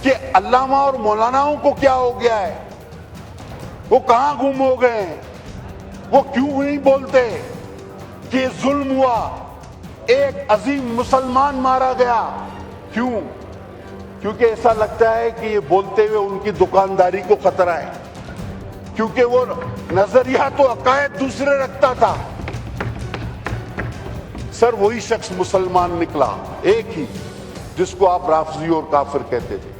کہ علامہ اور مولاناؤں کو کیا ہو گیا ہے، وہ کہاں گم ہو گئے ہیں، وہ کیوں نہیں بولتے کہ ظلم ہوا، ایک عظیم مسلمان مارا گیا؟ کیوں؟ کیونکہ ایسا لگتا ہے کہ یہ بولتے ہوئے ان کی دکانداری کو خطرہ ہے، کیونکہ وہ نظریات و عقائد دوسرے رکھتا تھا۔ سر وہی شخص مسلمان نکلا، ایک ہی، جس کو آپ رافضی اور کافر کہتے تھے،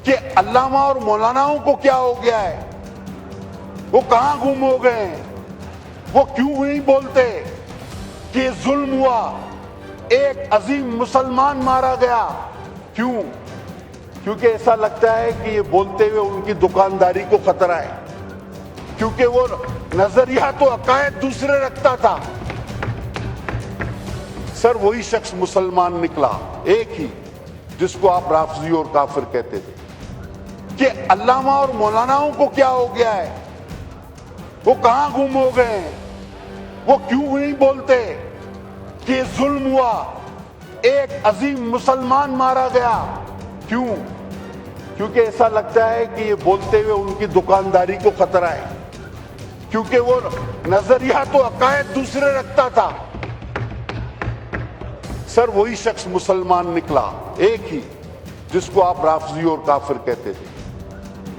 کہ علامہ اور مولاناؤں کو کیا ہو گیا ہے، وہ کہاں گم ہو گئے ہیں، وہ کیوں نہیں بولتے کہ ظلم ہوا، ایک عظیم مسلمان مارا گیا؟ کیوں؟ کیونکہ ایسا لگتا ہے کہ یہ بولتے ہوئے ان کی دکانداری کو خطرہ ہے، کیونکہ وہ نظریات و عقائد دوسرے رکھتا تھا۔ سر وہی شخص مسلمان نکلا، ایک ہی، جس کو آپ رافضی اور کافر کہتے تھے، کہ علامہ اور مولاناؤں کو کیا ہو گیا ہے، وہ کہاں گم ہو گئے ہیں، وہ کیوں نہیں بولتے کہ ظلم ہوا، ایک عظیم مسلمان مارا گیا؟ کیوں؟ کیونکہ ایسا لگتا ہے کہ یہ بولتے ہوئے ان کی دکانداری کو خطرہ ہے، کیونکہ وہ نظریات و عقائد دوسرے رکھتا تھا۔ سر وہی شخص مسلمان نکلا، ایک ہی، جس کو آپ رافضی اور کافر کہتے تھے،